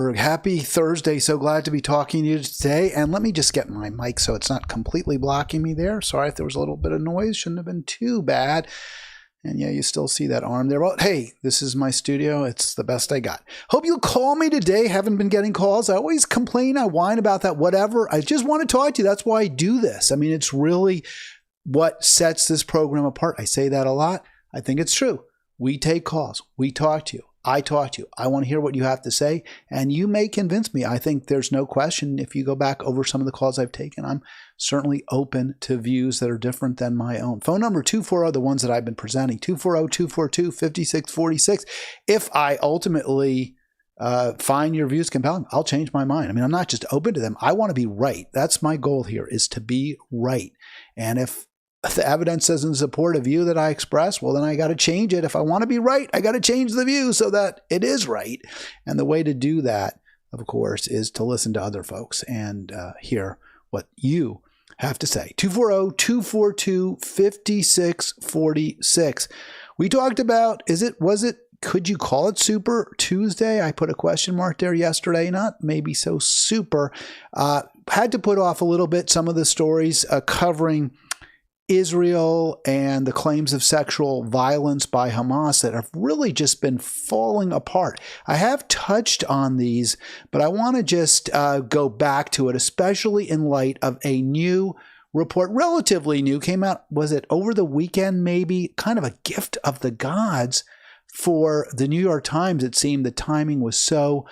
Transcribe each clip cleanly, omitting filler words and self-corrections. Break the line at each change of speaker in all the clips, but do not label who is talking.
Happy Thursday. So glad to be talking to you today. And let me just get my mic so it's not completely blocking me there. Sorry if there was a little bit of noise. Shouldn't have been too bad. And yeah, you still see that arm there. Well, hey, this is my studio. It's the best I got. Hope you'll call me today. Haven't been getting calls. I always complain. I whine about that, whatever. I just want to talk to you. That's why I do this. I mean, it's really what sets this program apart. I say that a lot. I think it's true. We take calls. We talk to you. I talk to you. I want to hear what you have to say, and you may convince me. I think there's no question. If you go back over some of the calls I've taken, I'm certainly open to views that are different than my own. Phone number 240, the ones that I've been presenting, 240-242-5646. If I ultimately find your views compelling, I'll change my mind. I mean, I'm not just open to them. I want to be right. That's my goal here, is to be right. And if the evidence doesn't support a view that I express, well, then I got to change it. If I want to be right, I got to change the view so that it is right. And the way to do that, of course, is to listen to other folks and hear what you have to say. 240-242-5646. We talked about, could you call it Super Tuesday? I put a question mark there yesterday. Not maybe so super. Had to put off a little bit some of the stories covering Israel and the claims of sexual violence by Hamas that have really just been falling apart. I have touched on these, but I want to just go back to it, especially in light of a new report, relatively new, came out, was it over the weekend maybe? Kind of a gift of the gods for the New York Times. It seemed the timing was so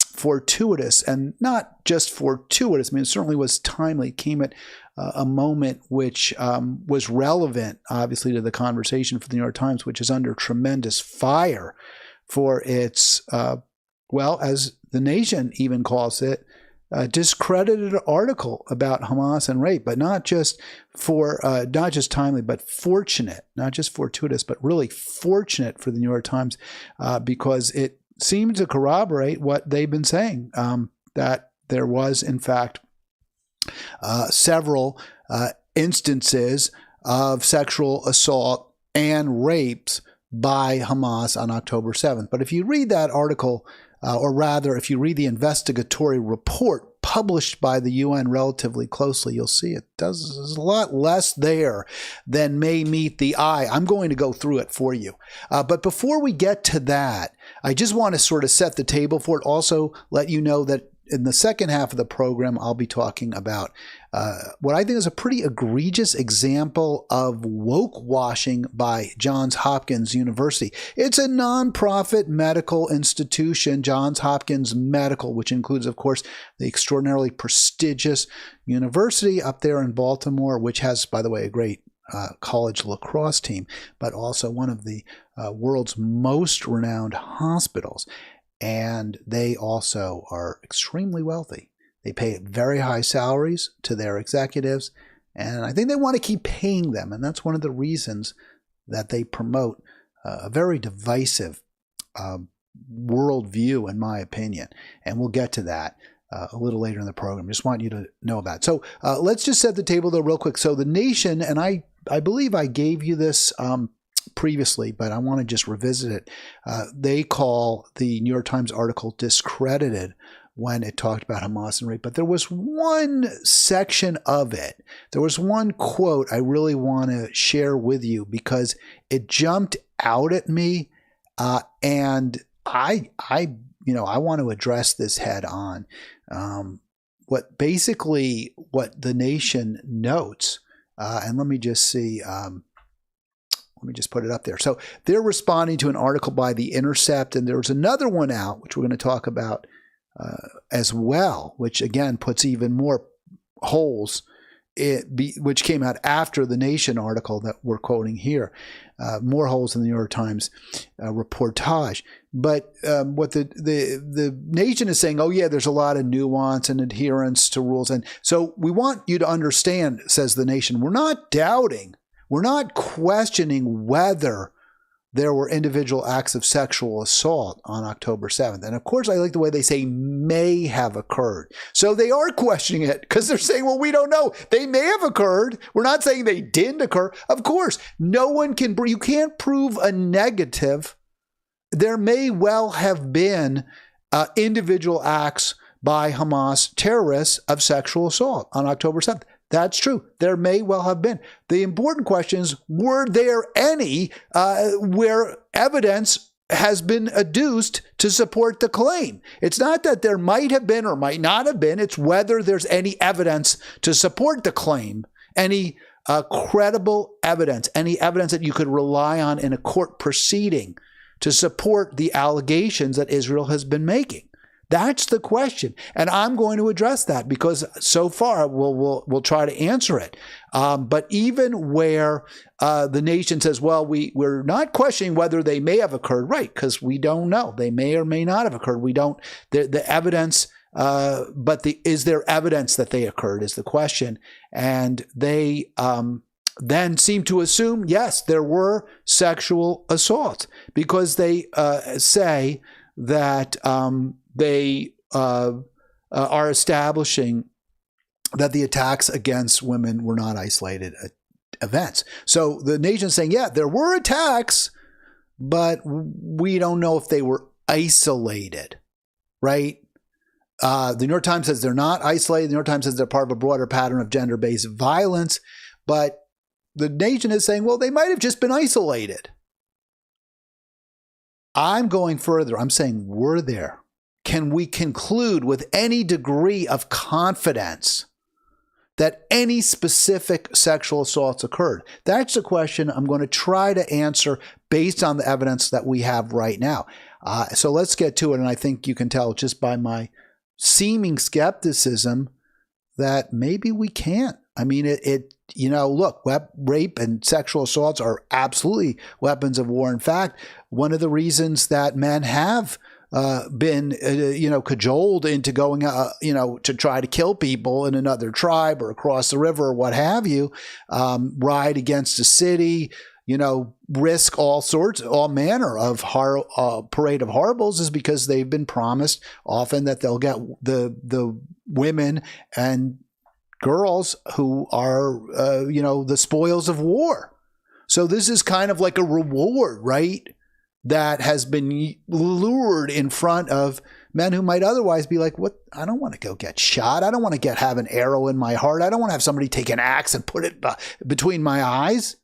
fortuitous, and not just fortuitous. I mean, it certainly was timely. It came at a moment which was relevant, obviously, to the conversation for the New York Times, which is under tremendous fire for its, well, as the Nation even calls it, discredited article about Hamas and rape, but not just timely, but fortunate, not just fortuitous, but really fortunate for the New York Times, because it seemed to corroborate what they've been saying, that there was, in fact, several instances of sexual assault and rapes by Hamas on October 7th. But if you read that article, or rather, if you read the investigatory report published by the UN relatively closely, you'll see there's a lot less there than may meet the eye. I'm going to go through it for you. But before we get to that, I just want to sort of set the table for it. Also, let you know that in the second half of the program, I'll be talking about what I think is a pretty egregious example of woke-washing by Johns Hopkins University. It's a nonprofit medical institution, Johns Hopkins Medical, which includes, of course, the extraordinarily prestigious university up there in Baltimore, which has, by the way, a great college lacrosse team, but also one of the world's most renowned hospitals. And they also are extremely wealthy. They pay very high salaries to their executives, and I think they want to keep paying them. And that's one of the reasons that they promote a very divisive worldview, in my opinion. And we'll get to that a little later in the program. Just want you to know about it. So let's just set the table, though, real quick. So the Nation, and I believe I gave you this previously, but I want to just revisit it. They call the New York Times article discredited when it talked about Hamas and rape. But there was one section of it, there was one quote I really want to share with you because it jumped out at me, and I want to address this head on. What the Nation notes, and let me just see. Let me just put it up there. So they're responding to an article by The Intercept, and there was another one out, which we're going to talk about as well, which again puts even more holes, which came out after the Nation article that we're quoting here, more holes in the New York Times reportage. But what the Nation is saying, oh yeah, there's a lot of nuance and adherence to rules. And so we want you to understand, says the Nation, we're not doubting, we're not questioning whether there were individual acts of sexual assault on October 7th. And of course, I like the way they say may have occurred. So they are questioning it because they're saying, well, we don't know. They may have occurred. We're not saying they didn't occur. Of course, you can't prove a negative. There may well have been individual acts by Hamas terrorists of sexual assault on October 7th. That's true. There may well have been. The important question is, were there any where evidence has been adduced to support the claim? It's not that there might have been or might not have been. It's whether there's any evidence to support the claim, any credible evidence, any evidence that you could rely on in a court proceeding to support the allegations that Israel has been making. That's the question, and I'm going to address that because so far we'll try to answer it. But even where the nation says, "Well, we're not questioning whether they may have occurred," right? Because we don't know; they may or may not have occurred. We don't the evidence, is there evidence that they occurred? Is the question, and they then seem to assume yes, there were sexual assaults because they say that. They are establishing that the attacks against women were not isolated events. So the nation's saying, yeah, there were attacks, but we don't know if they were isolated, right? The New York Times says they're not isolated. The New York Times says they're part of a broader pattern of gender-based violence. But the nation is saying, well, they might have just been isolated. I'm going further. I'm saying, were there? Can we conclude with any degree of confidence that any specific sexual assaults occurred? That's the question I'm going to try to answer based on the evidence that we have right now. So let's get to it. And I think you can tell just by my seeming skepticism that maybe we can't. I mean, look, rape and sexual assaults are absolutely weapons of war. In fact, one of the reasons that men have been, cajoled into going, to try to kill people in another tribe or across the river or what have you, ride against a city, risk all manner of parade of horribles is because they've been promised often that they'll get the women and girls who are, the spoils of war. So this is kind of like a reward, right? That has been lured in front of men who might otherwise be like, what? I don't want to go get shot. I don't want to have an arrow in my heart. I don't want to have somebody take an axe and put it between my eyes.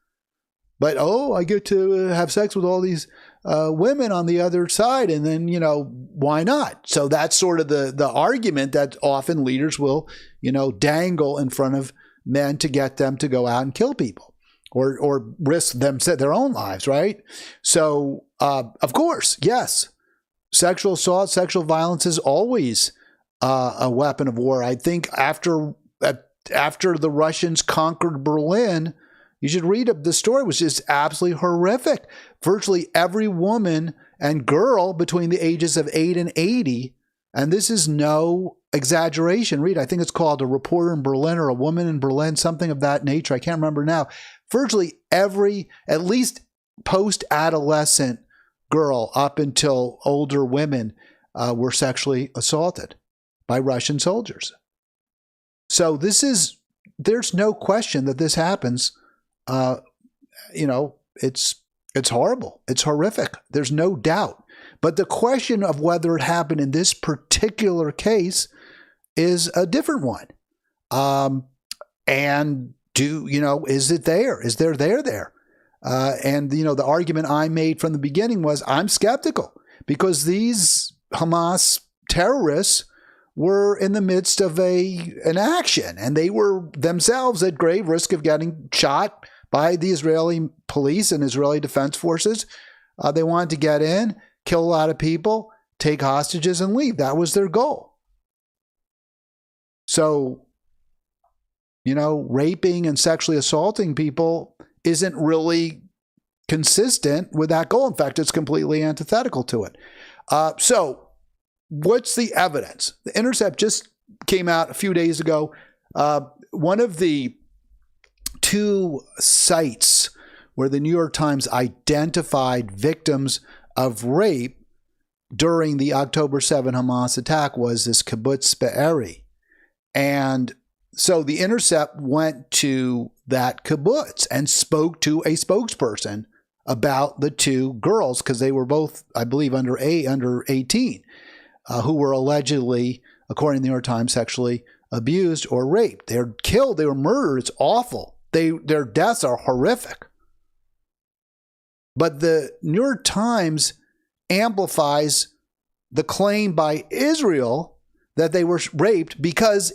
But, I get to have sex with all these women on the other side. And then, why not? So that's sort of the argument that often leaders will, dangle in front of men to get them to go out and kill people. Or risk their own lives, right? So, of course, yes, sexual assault, sexual violence is always a weapon of war. I think after the Russians conquered Berlin, you should read the story, which is absolutely horrific. Virtually every woman and girl between the ages of 8 and 80, and this is no exaggeration. Read, I think it's called A Reporter in Berlin or A Woman in Berlin, something of that nature. I can't remember now. Virtually every, at least post-adolescent girl up until older women were sexually assaulted by Russian soldiers. So there's no question that this happens. It's horrible. It's horrific. There's no doubt. But the question of whether it happened in this particular case is a different one. Is it there? Is there there? The argument I made from the beginning was I'm skeptical because these Hamas terrorists were in the midst of an action and they were themselves at grave risk of getting shot by the Israeli police and Israeli defense forces. They wanted to get in, kill a lot of people, take hostages and leave. That was their goal. So, raping and sexually assaulting people isn't really consistent with that goal. In fact, it's completely antithetical to it. So what's the evidence? The Intercept just came out a few days ago. One of the two sites where the New York Times identified victims of rape during the October 7 Hamas attack was this kibbutz Be'eri. And so the Intercept went to that kibbutz and spoke to a spokesperson about the two girls because they were both, I believe, under 18. who were allegedly, according to the New York Times, sexually abused or raped. They're killed. They were murdered. It's awful. Their deaths are horrific. But the New York Times amplifies the claim by Israel that they were raped because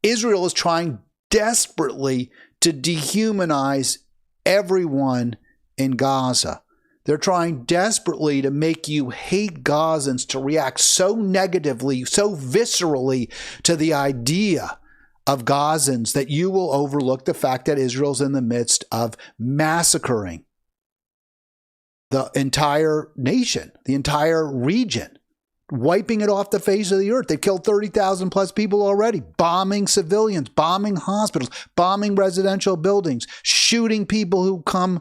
Israel is trying desperately to dehumanize everyone in Gaza. They're trying desperately to make you hate Gazans, to react so negatively, so viscerally to the idea of Gazans that you will overlook the fact that Israel's in the midst of massacring the entire nation, the entire region, wiping it off the face of the earth. They've killed 30,000 plus people already, bombing civilians, bombing hospitals, bombing residential buildings, shooting people who come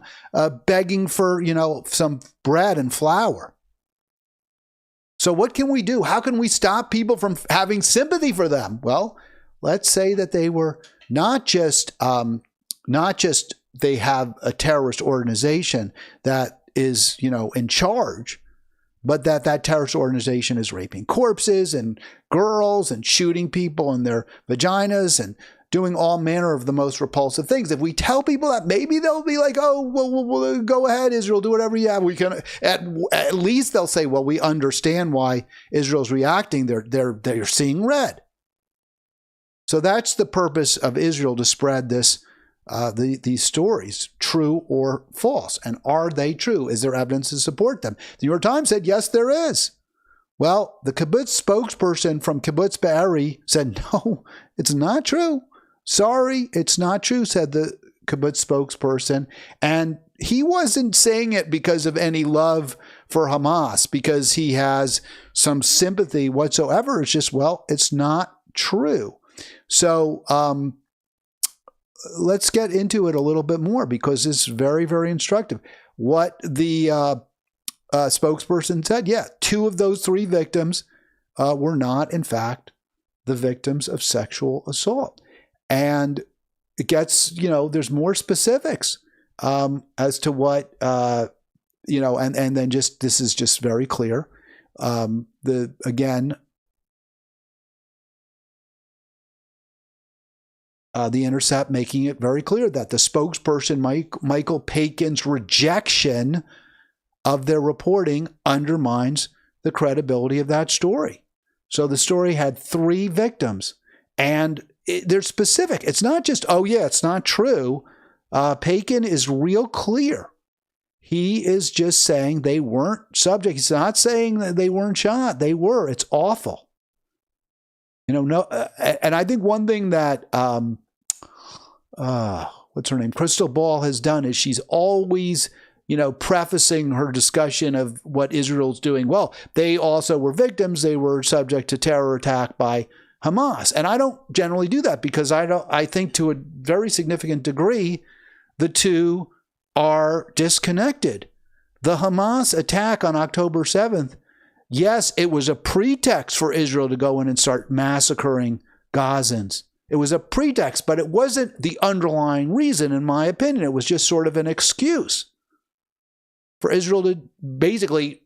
begging for, some bread and flour. So what can we do? How can we stop people from having sympathy for them? Well, let's say that they were not just they have a terrorist organization that is, in charge, but that terrorist organization is raping corpses and girls and shooting people in their vaginas and doing all manner of the most repulsive things. If we tell people that, maybe they'll be like, oh, well, go ahead, Israel, do whatever you have. We can. At least they'll say, well, we understand why Israel's reacting. They're seeing red. So that's the purpose of Israel, to spread this. These stories, true or false? And are they true? Is there evidence to support them? The New York Times said, yes, there is. Well, the kibbutz spokesperson from Kibbutz Be'eri said, no, it's not true. Sorry, it's not true, said the kibbutz spokesperson. And he wasn't saying it because of any love for Hamas, because he has some sympathy whatsoever. It's just, well, it's not true. So, let's get into it a little bit more, because it's very, very instructive. What the spokesperson said, 2 of those 3 victims were not, in fact, the victims of sexual assault. And it gets, there's more specifics as to what, and then just, this is just very clear. The Intercept making it very clear that the spokesperson, Michael Pakin's rejection of their reporting undermines the credibility of that story. So the story had 3 victims, and they're specific. It's not just, it's not true. Pakin is real clear. He is just saying they weren't subject. He's not saying that they weren't shot. They were. It's awful. And I think one thing that, what's her name? Crystal Ball has done is she's always, prefacing her discussion of what Israel's doing. Well, they also were victims. They were subject to terror attack by Hamas. And I don't generally do that, because I think to a very significant degree, the two are disconnected. The Hamas attack on October 7th, yes, it was a pretext for Israel to go in and start massacring Gazans. It was a pretext, but it wasn't the underlying reason, in my opinion. It was just sort of an excuse for Israel to basically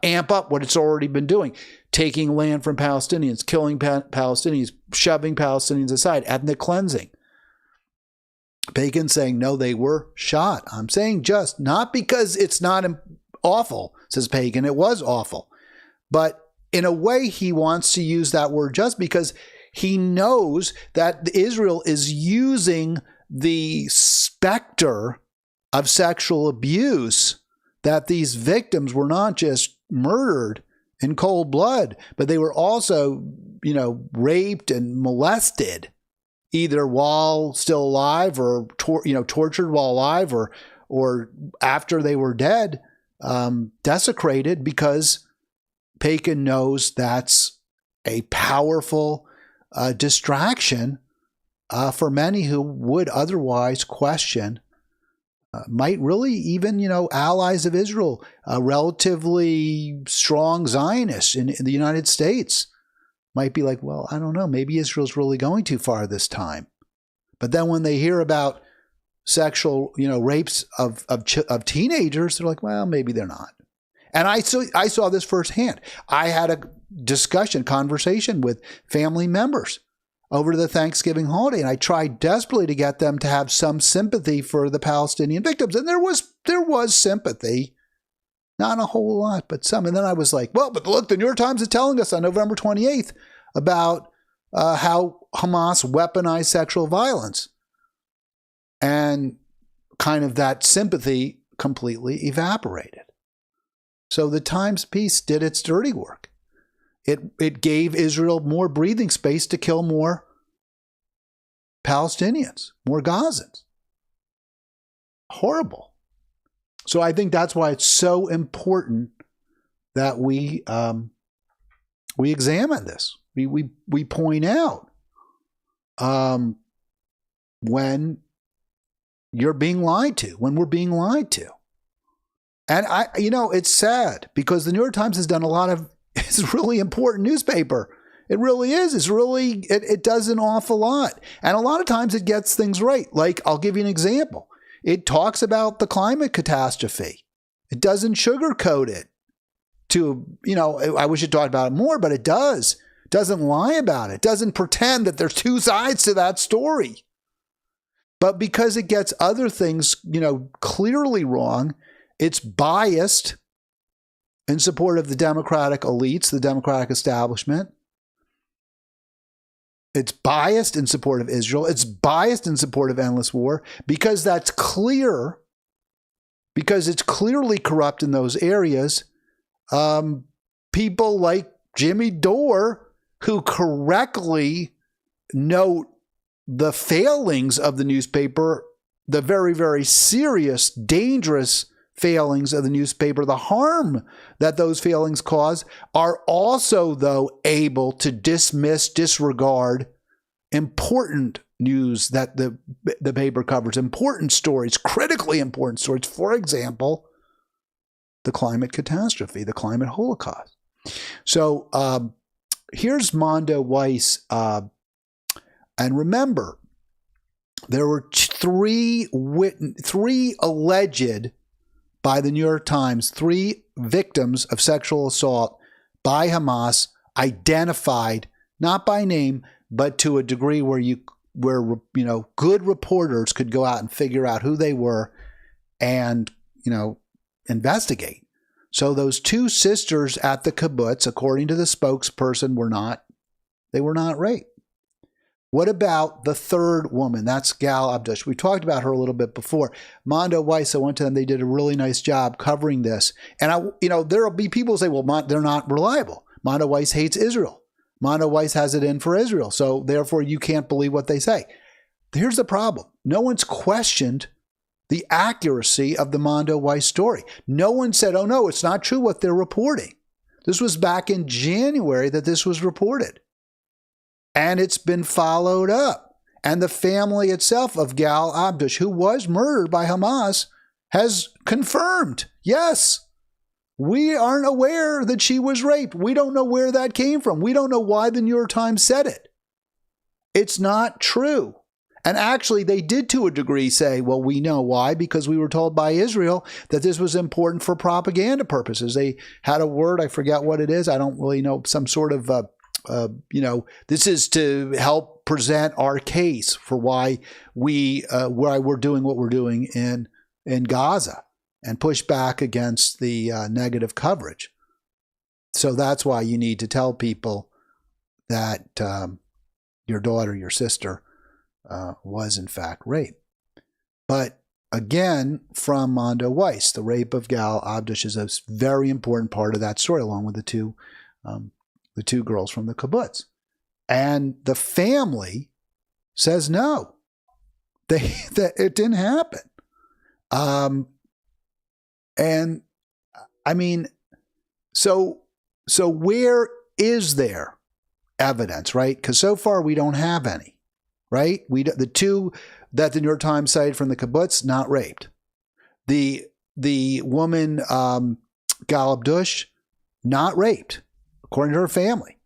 amp up what it's already been doing, taking land from Palestinians, killing Palestinians, shoving Palestinians aside, ethnic cleansing. Pakin saying, no, they were shot. I'm saying just, not because it's not awful, says Pakin. It was awful. But in a way, he wants to use that word just because he knows that Israel is using the specter of sexual abuse, that these victims were not just murdered in cold blood, but they were also, raped and molested, either while still alive or, tortured while alive, or after they were dead, desecrated, because Pakin knows that's a powerful distraction for many who would otherwise question, might really even, allies of Israel, relatively strong Zionists in the United States might be like, well, I don't know, maybe Israel's really going too far this time. But then when they hear about sexual, rapes of teenagers, they're like, well, maybe they're not. And I saw this firsthand. I had a conversation with family members over the Thanksgiving holiday. And I tried desperately to get them to have some sympathy for the Palestinian victims. And there was sympathy. Not a whole lot, but some. And then I was like, well, but look, the New York Times is telling us on November 28th about how Hamas weaponized sexual violence. And kind of that sympathy completely evaporated. So the Times piece did its dirty work. It gave Israel more breathing space to kill more Palestinians, more Gazans. Horrible. So I think that's why it's so important that we examine this. We point out when you're being lied to, when we're being lied to. And it's sad because the New York Times has done it's a really important newspaper. It really is. It does an awful lot. And a lot of times it gets things right. Like, I'll give you an example. It talks about the climate catastrophe. It doesn't sugarcoat it I wish it talked about it more, but it does. It doesn't lie about it. It doesn't pretend that there's two sides to that story. But because it gets other things, clearly wrong, it's biased in support of the Democratic elites, the Democratic establishment. It's biased in support of Israel. It's biased in support of endless war because that's clear, because it's clearly corrupt in those areas. People like Jimmy Dore, who correctly note the failings of the newspaper, the very, very serious, dangerous failings of the newspaper, the harm that those failings cause, are also, though, able to disregard important news that the paper covers, important stories, critically important stories. For example, the climate catastrophe, the climate holocaust. So here's Mondo Weiss. And remember, there were three alleged, by the New York Times, 3 victims of sexual assault by Hamas, identified not by name, but to a degree where good reporters could go out and figure out who they were and investigate. So those 2 sisters at the kibbutz, according to the spokesperson, were not raped. What about the 3rd woman? That's Gal Abdush. We talked about her a little bit before. Mondo Weiss, I went to them. They did a really nice job covering this. And there'll be people who say, well, they're not reliable. Mondo Weiss hates Israel. Mondo Weiss has it in for Israel. So therefore, you can't believe what they say. Here's the problem. No one's questioned the accuracy of the Mondo Weiss story. No one said, oh, no, it's not true what they're reporting. This was back in January that this was reported. And it's been followed up. And the family itself of Gal Abdush, who was murdered by Hamas, has confirmed, yes, we aren't aware that she was raped. We don't know where that came from. We don't know why the New York Times said it. It's not true. And actually, they did to a degree say, well, we know why, because we were told by Israel that this was important for propaganda purposes. They had a word, I forget what it is. I don't really know, some sort of this is to help present our case for why we're doing what we're doing in Gaza and push back against the negative coverage. So that's why you need to tell people that your daughter, your sister, was in fact raped. But again, from Mondo Weiss, the rape of Gal Abdush is a very important part of that story, along with the two girls from the kibbutz. And the family says no, that it didn't happen. And I mean, so where is there evidence, right? Because so far we don't have any, right? The 2 that the New York Times cited from the kibbutz, not raped. The woman, Gal Abdush, not raped, according to her family.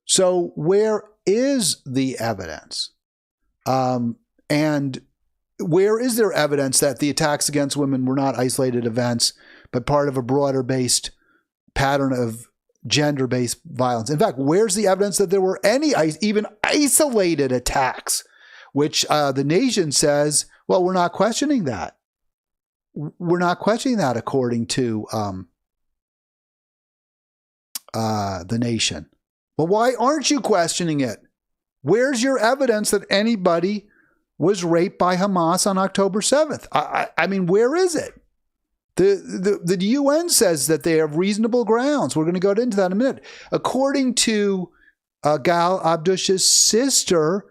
So where is the evidence? And where is there evidence that the attacks against women were not isolated events, but part of a broader based pattern of gender-based violence. In fact, where's the evidence that there were any even isolated attacks, which the nation says, well, we're not questioning that. We're not questioning that according to the nation. Well, why aren't you questioning it? Where's your evidence that anybody was raped by Hamas on October 7th? I mean, where is it? The UN says that they have reasonable grounds. We're going to go into that in a minute. According to Gal Abdush's sister,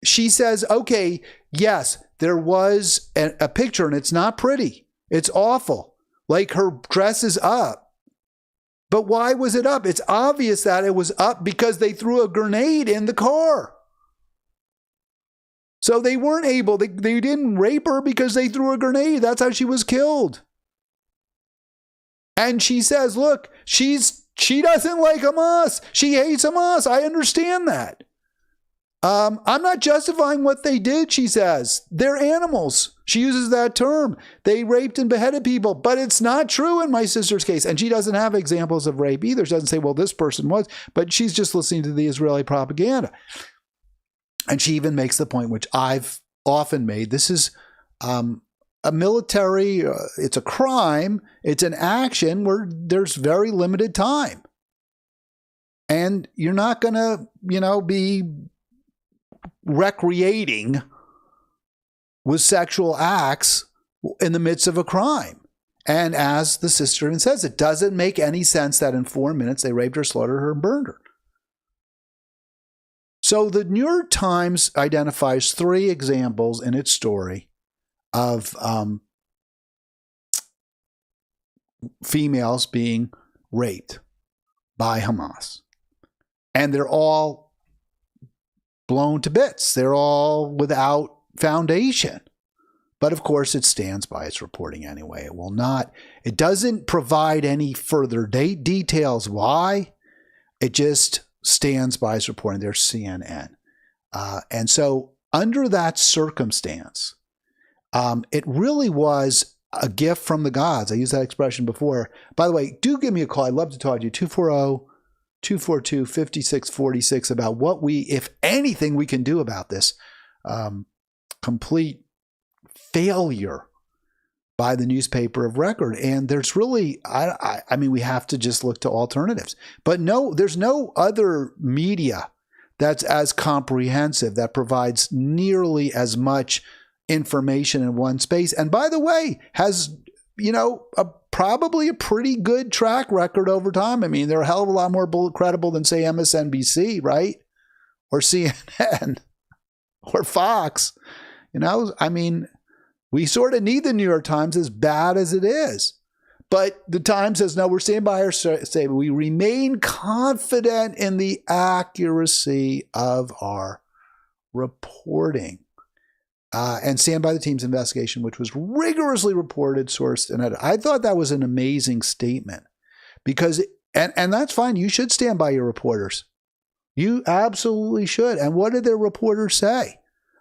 she says, okay, yes, there was a picture and it's not pretty. It's awful. Like her dress is up. But why was it up? It's obvious that it was up because they threw a grenade in the car. So they weren't able, they didn't rape her because they threw a grenade. That's how she was killed. And she says, look, she doesn't like Hamas. She hates Hamas. I understand that. I'm not justifying what they did, she says. They're animals. She uses that term. They raped and beheaded people, but it's not true in my sister's case. And she doesn't have examples of rape either. She doesn't say, well, this person was, but she's just listening to the Israeli propaganda. And she even makes the point, which I've often made, this is a military, it's a crime, it's an action where there's very limited time. And you're not going to, be recreating with sexual acts in the midst of a crime. And as the sister even says, it doesn't make any sense that in 4 minutes they raped her, slaughtered her, and burned her. So the New York Times identifies 3 examples in its story of females being raped by Hamas. And they're all blown to bits. They're all without foundation. But of course, it stands by its reporting anyway. It doesn't provide any further details why. It just stands by its reporting. There's CNN. And so under that circumstance, it really was a gift from the gods. I used that expression before. By the way, do give me a call. I'd love to talk to you. 240-242-5646 about what we, if anything, we can do about this complete failure by the newspaper of record. And there's really, I mean, we have to just look to alternatives. But no, there's no other media that's as comprehensive, that provides nearly as much information in one space. And by the way, has, probably a pretty good track record over time. I mean, they're a hell of a lot more credible than, say, MSNBC, right? Or CNN or Fox. I mean, we sort of need the New York Times, as bad as it is. But the Times says, no, we're standing by our statement. We remain confident in the accuracy of our reporting. And stand by the team's investigation, which was rigorously reported, sourced, and edited. I thought that was an amazing statement because, and that's fine. You should stand by your reporters. You absolutely should. And what did their reporters say?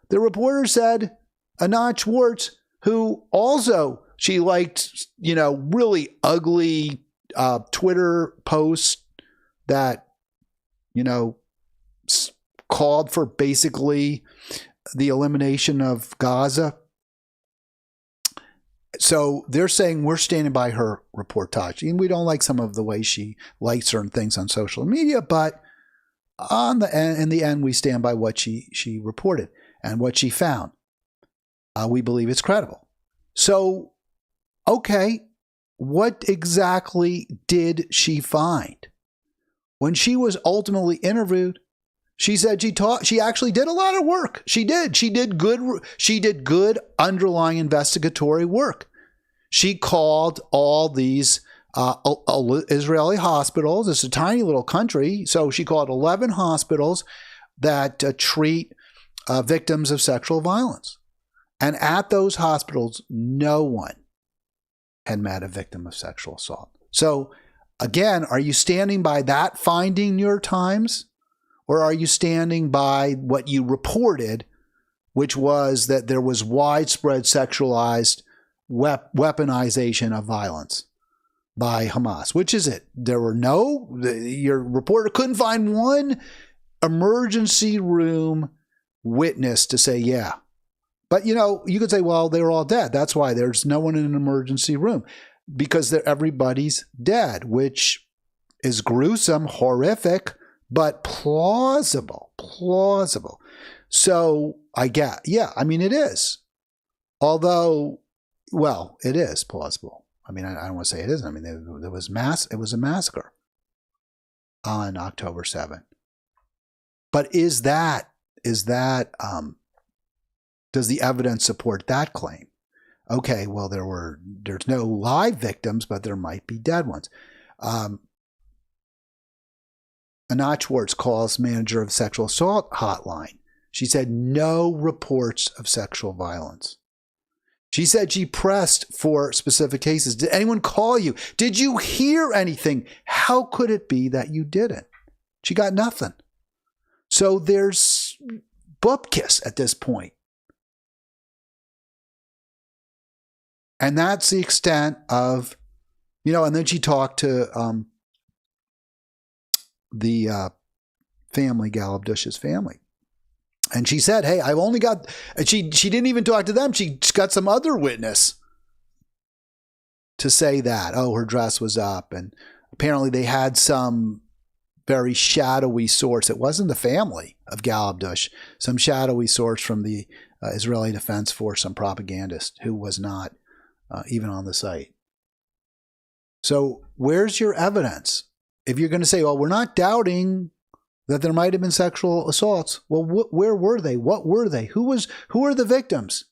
The reporter said, Anat Schwartz, who also, she liked, really ugly Twitter posts that, called for basically the elimination of Gaza. So they're saying we're standing by her reportage. And we don't like some of the way she likes certain things on social media, but in the end, we stand by what she reported and what she found. We believe it's credible. So, okay, what exactly did she find? When she was ultimately interviewed, she said she actually did a lot of work. She did good underlying investigatory work. She called all these Israeli hospitals. It's a tiny little country. So she called 11 hospitals that treat victims of sexual violence. And at those hospitals, no one had met a victim of sexual assault. So again, are you standing by that finding, New York Times? Or are you standing by what you reported, which was that there was widespread sexualized weaponization of violence? by Hamas. Which is it? Your reporter couldn't find one emergency room witness to say, yeah. But, you could say, well, they were all dead. That's why there's no one in an emergency room, because everybody's dead, which is gruesome, horrific, but plausible. So it is. Although, well, it is plausible. I don't want to say it isn't. It was a massacre on October 7th. But does the evidence support that claim? Okay, well, there's no live victims, but there might be dead ones. Anat Schwartz calls manager of sexual assault hotline. She said no reports of sexual violence. She said she pressed for specific cases. Did anyone call you? Did you hear anything? How could it be that you didn't? She got nothing. So there's bupkis at this point. And that's the extent of, and then she talked to the family, Gallup Dush's family. And she said, hey, I've only got, she didn't even talk to them. She got some other witness to say that, her dress was up. And apparently they had some very shadowy source. It wasn't the family of Gallup Dush, some shadowy source from the Israeli Defense Force, some propagandist who was not even on the site. So where's your evidence? If you're going to say, well, we're not doubting that there might have been sexual assaults. Well, where were they? What were they? Who are the victims?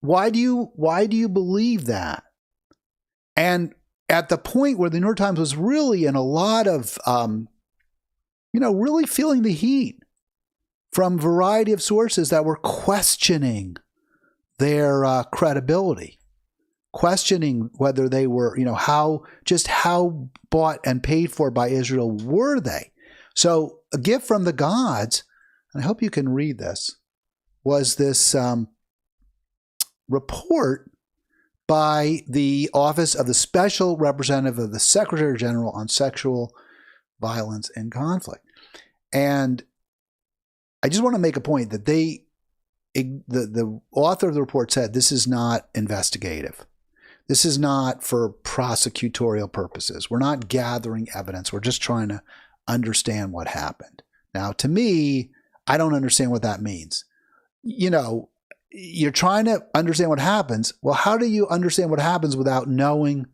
Why do you believe that? And at the point where the New York Times was really in a lot of, really feeling the heat from a variety of sources that were questioning their credibility, questioning whether they were, how bought and paid for by Israel were they? So a gift from the gods, and I hope you can read this, was this report by the Office of the Special Representative of the Secretary General on Sexual Violence and Conflict. And I just want to make a point that the author of the report said this is not investigative. This is not for prosecutorial purposes. We're not gathering evidence. We're just trying to understand what happened. Now, to me, I don't understand what that means. You're trying to understand what happens. Well, how do you understand what happens without knowing,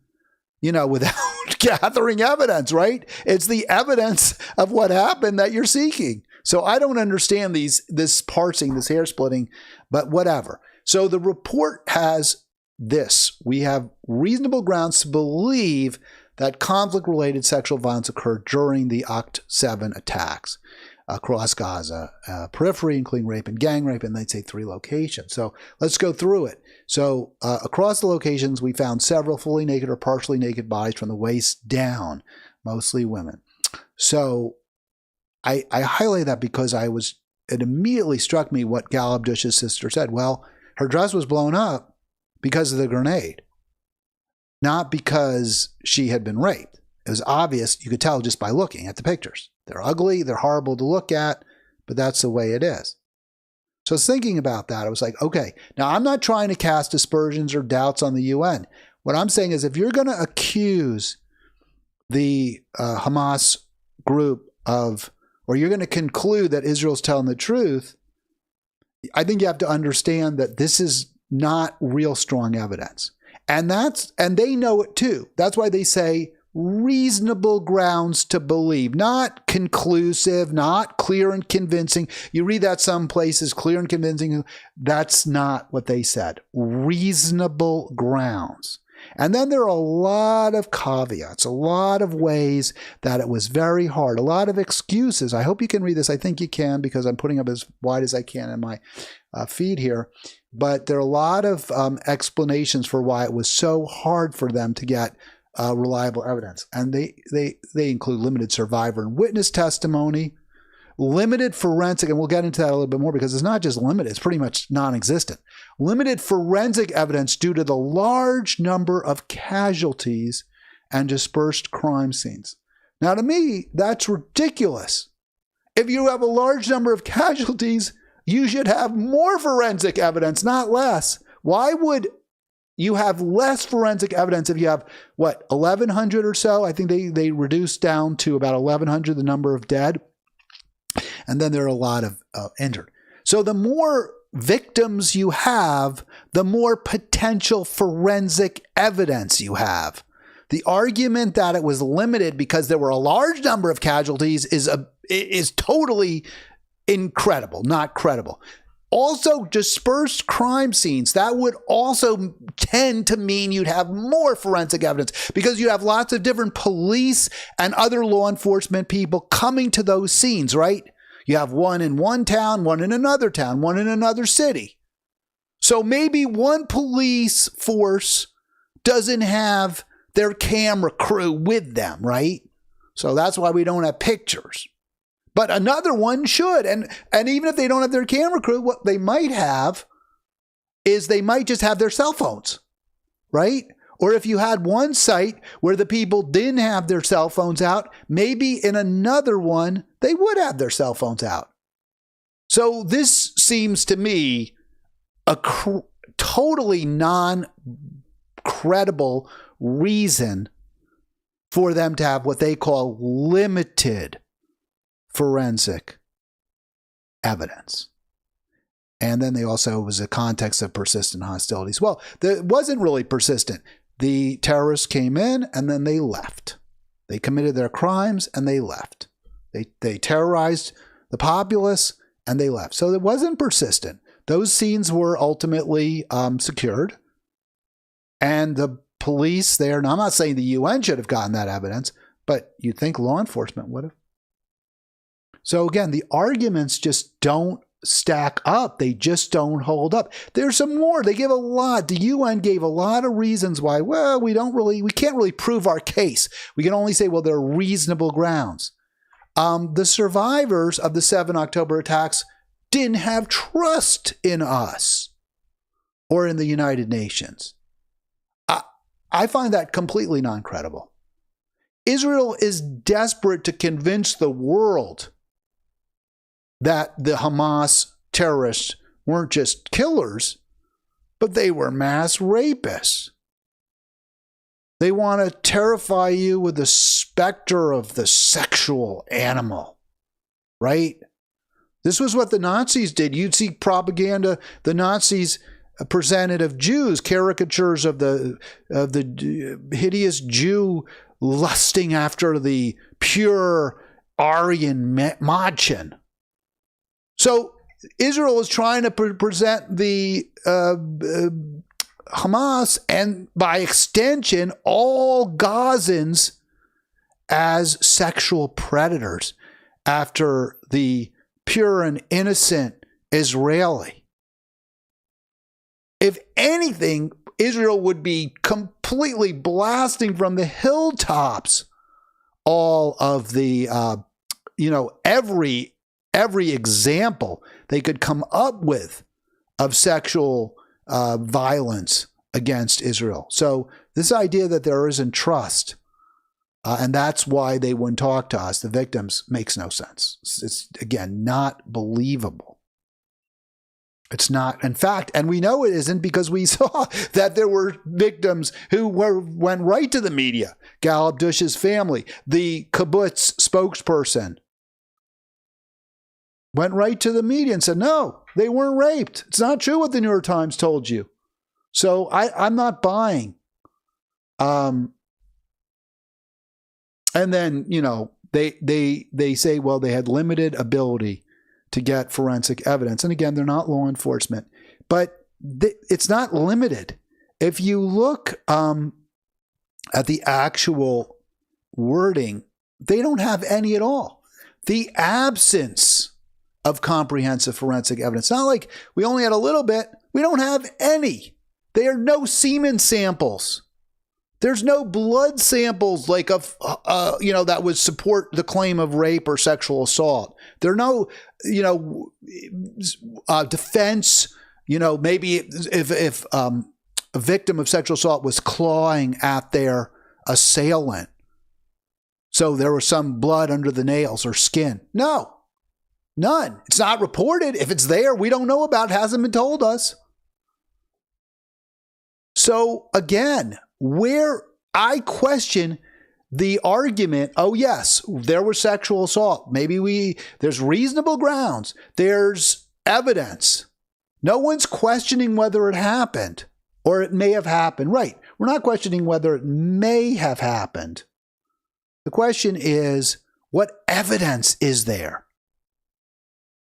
without gathering evidence, right? It's the evidence of what happened that you're seeking. So I don't understand this parsing, this hair splitting, but whatever. So the report has this. We have reasonable grounds to believe that conflict-related sexual violence occurred during the Oct 7 attacks across Gaza, periphery, including rape and gang rape, and they'd say 3 locations. So let's go through it. So across the locations, we found several fully naked or partially naked bodies from the waist down, mostly women. So I highlight that because it immediately struck me what Gallup Dush's sister said. Well, her dress was blown up because of the grenade, not because she had been raped. It was obvious. You could tell just by looking at the pictures. They're ugly. They're horrible to look at, but that's the way it is. So I was thinking about that. I was like, okay, now I'm not trying to cast aspersions or doubts on the UN. What I'm saying is if you're going to accuse the Hamas group or you're going to conclude that Israel's telling the truth, I think you have to understand that this is not real strong evidence. And they know it too. That's why they say reasonable grounds to believe, not conclusive, not clear and convincing. You read that some places, clear and convincing. That's not what they said. Reasonable grounds. And then there are a lot of caveats, a lot of ways that it was very hard, a lot of excuses. I hope you can read this. I think you can because I'm putting up as wide as I can in my feed here. But there are a lot of explanations for why it was so hard for them to get reliable evidence. And they include limited survivor and witness testimony, limited forensic, and we'll get into that a little bit more because it's not just limited, it's pretty much non-existent. Limited forensic evidence due to the large number of casualties and dispersed crime scenes. Now, to me, that's ridiculous. If you have a large number of casualties, you should have more forensic evidence, not less. Why would you have less forensic evidence if you have, 1,100 or so? I think they reduced down to about 1,100 the number of dead. And then there are a lot of injured. So the more victims you have, the more potential forensic evidence you have. The argument that it was limited because there were a large number of casualties is totally incredible, not credible. Also, dispersed crime scenes, that would also tend to mean you'd have more forensic evidence because you have lots of different police and other law enforcement people coming to those scenes, right? You have one in one town, one in another town, one in another city. So maybe one police force doesn't have their camera crew with them, right? So that's why we don't have pictures. But another one should. And even if they don't have their camera crew, what they might have is they might just have their cell phones, right? Or if you had one site where the people didn't have their cell phones out, maybe in another one, they would have their cell phones out. So this seems to me a totally non-credible reason for them to have what they call limited forensic evidence. And then they also was a context of persistent hostilities. Well, it wasn't really persistent. The terrorists came in and then they left. They committed their crimes and they left. They terrorized the populace and they left. So it wasn't persistent. Those scenes were ultimately secured. And the police there, now I'm not saying the UN should have gotten that evidence, but you'd think law enforcement would have. So again, the arguments just don't stack up. They just don't hold up. There's some more. They give a lot. The UN gave a lot of reasons why, we can't really prove our case. We can only say, there are reasonable grounds. The survivors of the 7 October attacks didn't have trust in us or in the United Nations. I find that completely non-credible. Israel is desperate to convince the world that the Hamas terrorists weren't just killers, but they were mass rapists. They want to terrify you with the specter of the sexual animal, right? This was what the Nazis did. You'd see propaganda the Nazis presented of Jews, caricatures of the hideous Jew lusting after the pure Aryan Madchen. So Israel is trying to present the Hamas and by extension all Gazans as sexual predators after the pure and innocent Israeli. If anything, Israel would be completely blasting from the hilltops all of the, every example they could come up with of sexual violence against Israel. So this idea that there isn't trust, and that's why they wouldn't talk to us, the victims, makes no sense. It's again, not believable. It's not, in fact, and we know it isn't because we saw that there were victims who went right to the media. Gal Abdush's family, the kibbutz spokesperson, went right to the media and said, no, they weren't raped. It's not true what the New York Times told you. So I'm not buying. And then, they say, well, they had limited ability to get forensic evidence. And again, they're not law enforcement, but it's not limited. If you look at the actual wording, they don't have any at all. The absence of comprehensive forensic evidence. Not like we only had a little bit. We don't have any. There are no semen samples. There's no blood samples like that would support the claim of rape or sexual assault. There are no, defense. Maybe if a victim of sexual assault was clawing at their assailant. So there was some blood under the nails or skin. No, none. It's not reported. If it's there, we don't know about it. It hasn't been told us. So again, where I question the argument, oh yes, there was sexual assault. Maybe there's reasonable grounds. There's evidence. No one's questioning whether it happened or it may have happened. Right. We're not questioning whether it may have happened. The question is, what evidence is there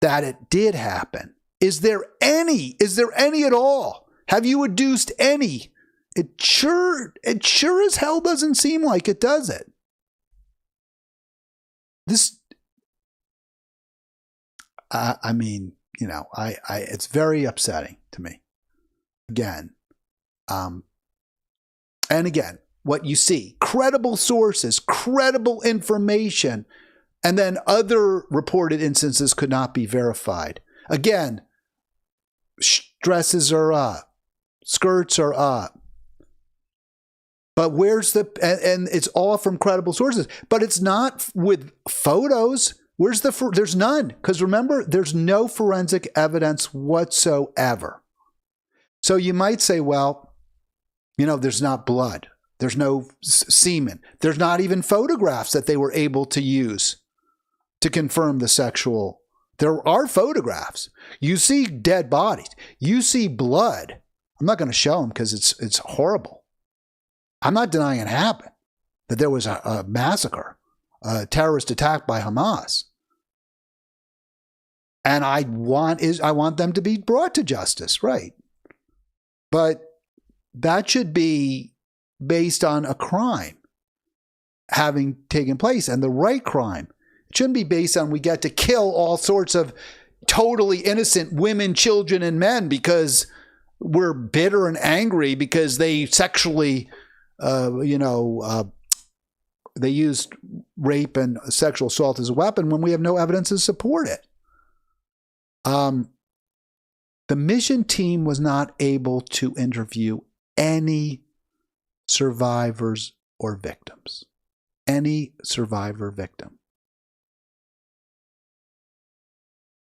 that it did happen? Is there any? Is there any at all? Have you adduced any? It sure as hell doesn't seem like it, does it? I mean, it's very upsetting to me. Again, and again, what you see, credible sources, credible information, and then other reported instances could not be verified. Again, dresses are up, skirts are up. But where's and it's all from credible sources, but it's not with photos. There's none. Because remember, there's no forensic evidence whatsoever. So you might say, well, there's not blood. There's no semen. There's not even photographs that they were able to use to confirm the sexual. There are photographs. You see dead bodies. You see blood. I'm not going to show them because it's horrible. I'm not denying it happened, that there was a massacre, a terrorist attack by Hamas. And I want them to be brought to justice, right? But that should be based on a crime having taken place, and the right crime. It shouldn't be based on we get to kill all sorts of totally innocent women, children, and men because we're bitter and angry because they sexually they used rape and sexual assault as a weapon when we have no evidence to support it. The mission team was not able to interview any survivors or victims. Any survivor victim.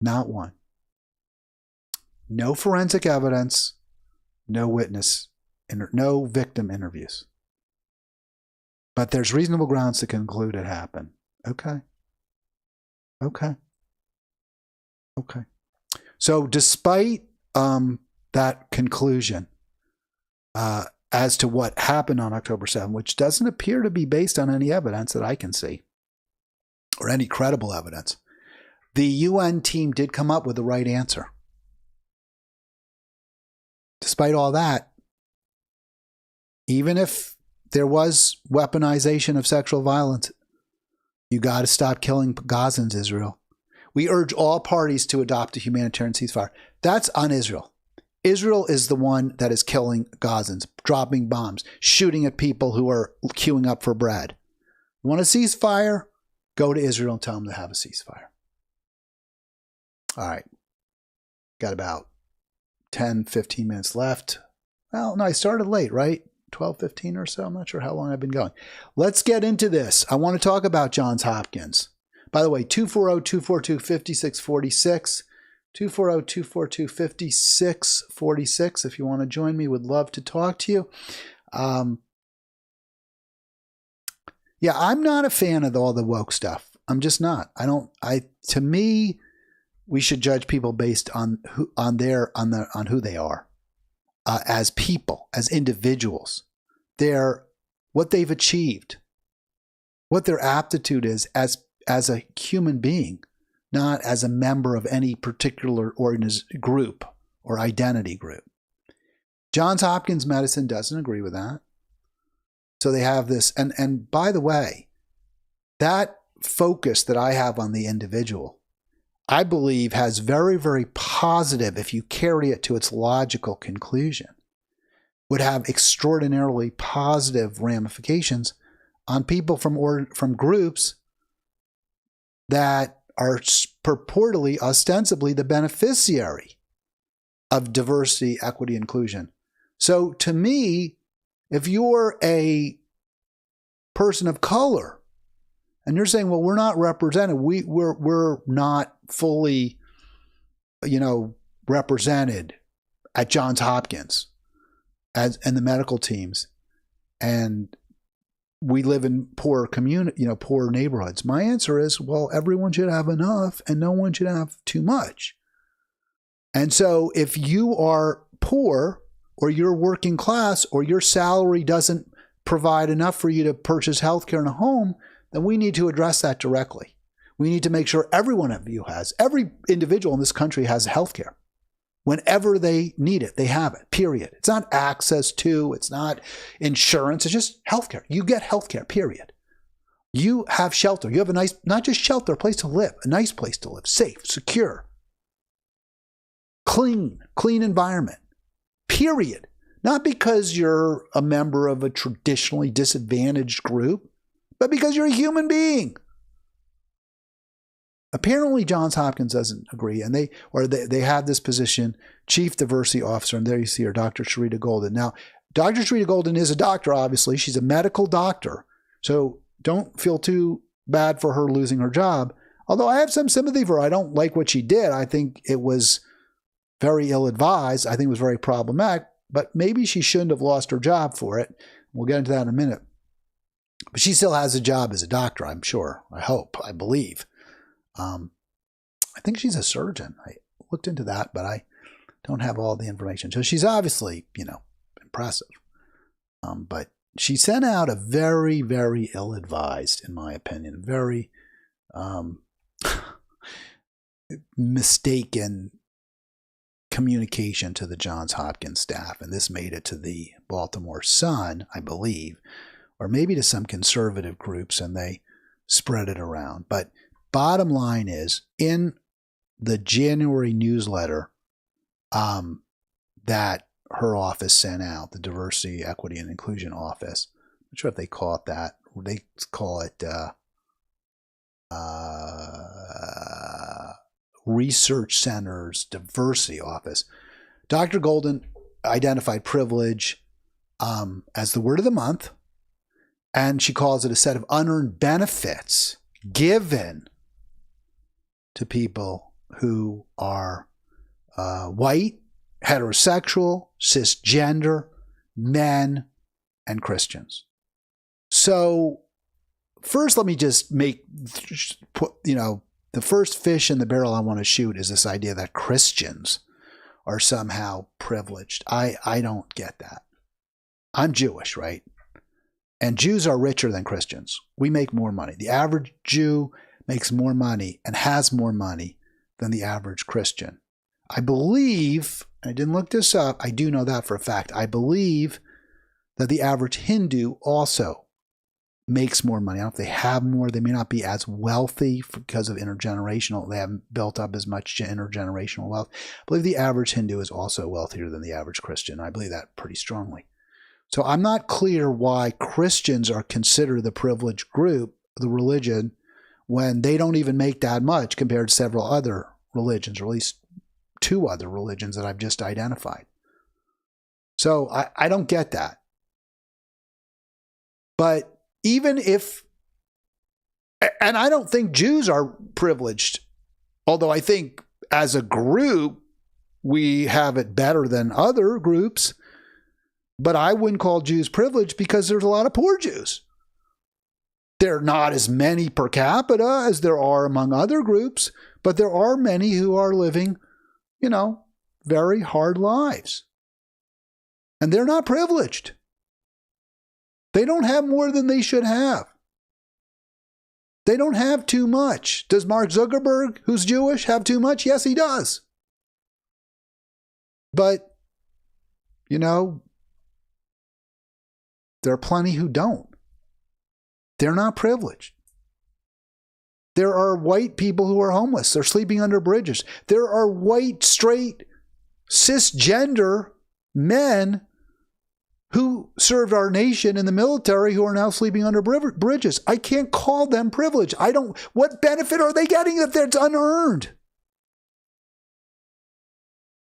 Not one. No forensic evidence, no witness, no victim interviews. But there's reasonable grounds to conclude it happened. Okay. So despite that conclusion as to what happened on October 7th, which doesn't appear to be based on any evidence that I can see, or any credible evidence, the UN team did come up with the right answer. Despite all that, even if there was weaponization of sexual violence, you got to stop killing Gazans, Israel. We urge all parties to adopt a humanitarian ceasefire. That's on Israel. Israel is the one that is killing Gazans, dropping bombs, shooting at people who are queuing up for bread. Want a ceasefire? Go to Israel and tell them to have a ceasefire. All right. Got about 10, 15 minutes left. Well, no, I started late, right? 12:15 or so. I'm not sure how long I've been going. Let's get into this. I want to talk about Johns Hopkins. By the way, 240-242-5646. 240-242-5646. If you want to join me, would love to talk to you. Yeah, I'm not a fan of all the woke stuff. I'm just not. To me, we should judge people based on who they are. As people, as individuals, what they've achieved, what their aptitude is as a human being, not as a member of any particular group or identity group. Johns Hopkins Medicine doesn't agree with that. So they have this, and by the way, that focus that I have on the individual, I believe has very, very positive, if you carry it to its logical conclusion, would have extraordinarily positive ramifications on people from groups that are purportedly, ostensibly the beneficiary of diversity, equity, inclusion. So to me, if you're a person of color. And you're saying, well, we're not represented. We're not fully, represented at Johns Hopkins and the medical teams. And we live in poor poor neighborhoods. My answer is, well, everyone should have enough and no one should have too much. And so if you are poor or you're working class or your salary doesn't provide enough for you to purchase health care in a home, then we need to address that directly. We need to make sure every individual in this country has health care. Whenever they need it, they have it, period. It's not access to, it's not insurance, it's just healthcare. You get healthcare, period. You have shelter. You have a nice, not just shelter, a place to live, a nice place to live, safe, secure, clean environment, period. Not because you're a member of a traditionally disadvantaged group, but because you're a human being. Apparently, Johns Hopkins doesn't agree, and they have this position, Chief Diversity Officer, and there you see her, Dr. Sharita Golden. Now, Dr. Sharita Golden is a doctor, obviously. She's a medical doctor, so don't feel too bad for her losing her job, although I have some sympathy for her. I don't like what she did. I think it was very ill-advised. I think it was very problematic, but maybe she shouldn't have lost her job for it. We'll get into that in a minute. But she still has a job as a doctor, I'm sure. I hope. I believe. I think she's a surgeon. I looked into that, but I don't have all the information. So she's obviously, impressive. But she sent out a very, very ill-advised, in my opinion, very mistaken communication to the Johns Hopkins staff. And this made it to the Baltimore Sun, I believe, or maybe to some conservative groups, and they spread it around. But bottom line is, in the January newsletter that her office sent out, the Diversity, Equity, and Inclusion Office, I'm not sure if they call it that. They call it Research Center's Diversity Office. Dr. Golden identified privilege as the word of the month, and she calls it a set of unearned benefits given to people who are white, heterosexual, cisgender, men, and Christians. So first, let me just put the first fish in the barrel I want to shoot is this idea that Christians are somehow privileged. I don't get that. I'm Jewish, right? And Jews are richer than Christians. We make more money. The average Jew makes more money and has more money than the average Christian. I believe, I didn't look this up, I do know that for a fact, I believe that the average Hindu also makes more money. I don't know if they have more. They may not be as wealthy because of intergenerational. They haven't built up as much intergenerational wealth. I believe the average Hindu is also wealthier than the average Christian. I believe that pretty strongly. So I'm not clear why Christians are considered the privileged group, the religion, when they don't even make that much compared to several other religions, or at least two other religions that I've just identified. So I don't get that. But even if, and I don't think Jews are privileged, although I think as a group, we have it better than other groups. But I wouldn't call Jews privileged because there's a lot of poor Jews. There are not as many per capita as there are among other groups, but there are many who are living, very hard lives. And they're not privileged. They don't have more than they should have. They don't have too much. Does Mark Zuckerberg, who's Jewish, have too much? Yes, he does. But, there are plenty who don't. They're not privileged. There are white people who are homeless. They're sleeping under bridges. There are white, straight, cisgender men who served our nation in the military who are now sleeping under bridges. I can't call them privileged. What benefit are they getting if it's unearned?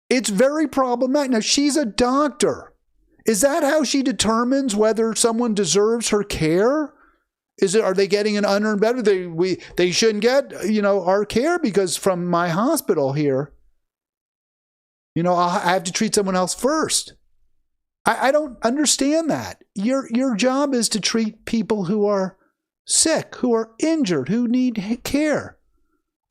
It's very problematic. Now, she's a doctor. Is that how she determines whether someone deserves her care? Are they getting an unearned benefit? They shouldn't get, our care because from my hospital here, I have to treat someone else first. I don't understand that. Your job is to treat people who are sick, who are injured, who need care.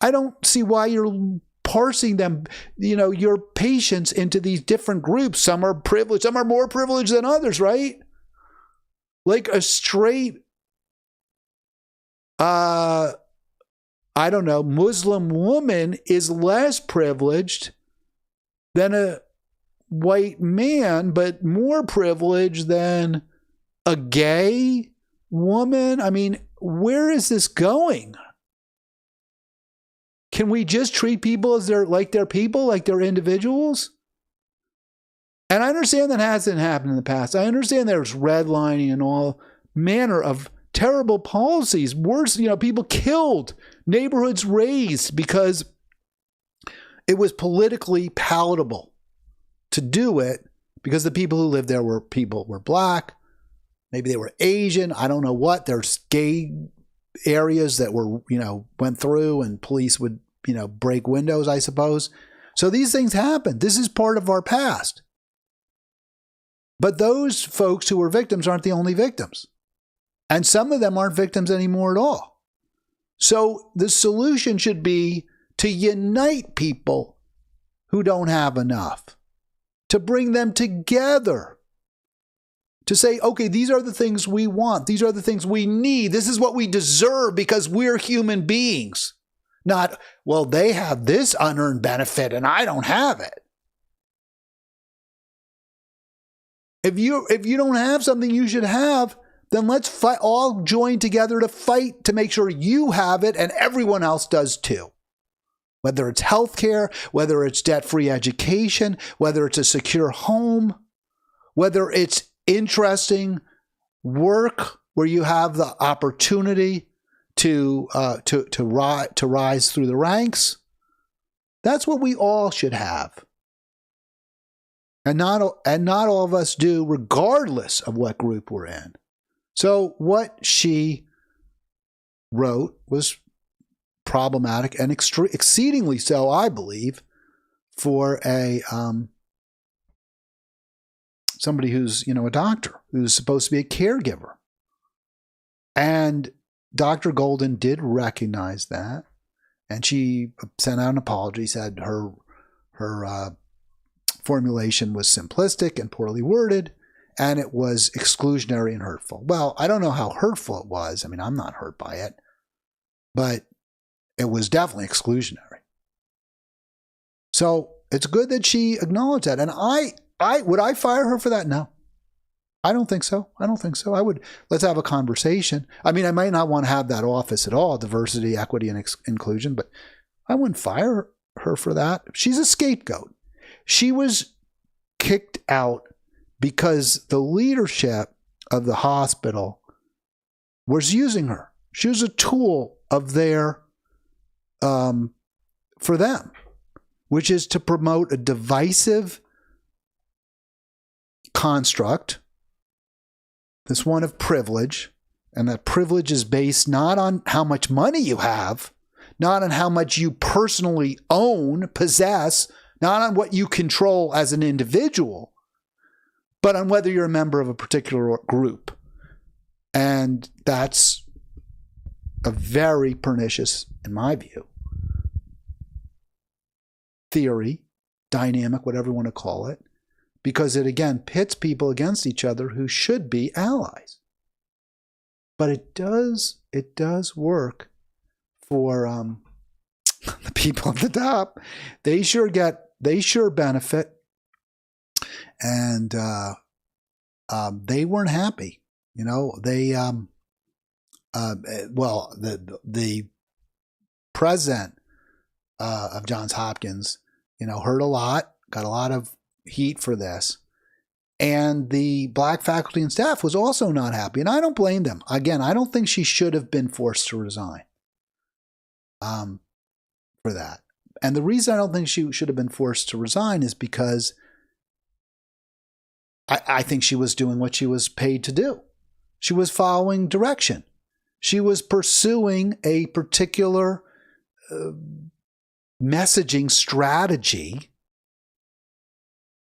I don't see why you're parsing them, your patients into these different groups. Some are privileged, some are more privileged than others, right? Like a straight, Muslim woman is less privileged than a white man, but more privileged than a gay woman. I mean, where is this going? Can we just treat people as they're people, like they're individuals? And I understand that hasn't happened in the past. I understand there's redlining and all manner of terrible policies. Worse, people killed, neighborhoods razed because it was politically palatable to do it because the people who lived there were black. Maybe they were Asian. I don't know what. There's gay areas that were, went through and police would, break windows, I suppose. So these things happen. This is part of our past. But those folks who were victims aren't the only victims. And some of them aren't victims anymore at all. So the solution should be to unite people who don't have enough, to bring them together, to say, okay, these are the things we want. These are the things we need. This is what we deserve because we're human beings. Not, well, they have this unearned benefit and I don't have it. If you don't have something you should have, then let's fight, all join together to fight to make sure you have it and everyone else does too. Whether it's healthcare, whether it's debt-free education, whether it's a secure home, whether it's interesting work where you have the opportunity to rise through the ranks. That's what we all should have. And not all of us do, regardless of what group we're in. So what she wrote was problematic and exceedingly so, I believe, for a somebody who's a doctor who's supposed to be a caregiver. And Dr. Golden did recognize that, and she sent out an apology, said her formulation was simplistic and poorly worded, and it was exclusionary and hurtful. Well, I don't know how hurtful it was. I mean, I'm not hurt by it, but it was definitely exclusionary. So it's good that she acknowledged that. And would I fire her for that? No, I don't think so. Let's have a conversation. I mean, I might not want to have that office at all, diversity, equity, and inclusion, but I wouldn't fire her for that. She's a scapegoat. She was kicked out because the leadership of the hospital was using her. She was a tool of their, for them, which is to promote a divisive construct, this one of privilege, and that privilege is based not on how much money you have, not on how much you personally own, possess, not on what you control as an individual, but on whether you're a member of a particular group. And that's a very pernicious, in my view, theory, dynamic, whatever you want to call it, because it, again, pits people against each other who should be allies. But it does work for the people at the top. They sure benefit, and they weren't happy. The president of Johns Hopkins, heard a lot, got a lot of heat for this. And the black faculty and staff was also not happy. And I don't blame them. Again, I don't think she should have been forced to resign for that. And the reason I don't think she should have been forced to resign is because I think she was doing what she was paid to do. She was following direction. She was pursuing a particular messaging strategy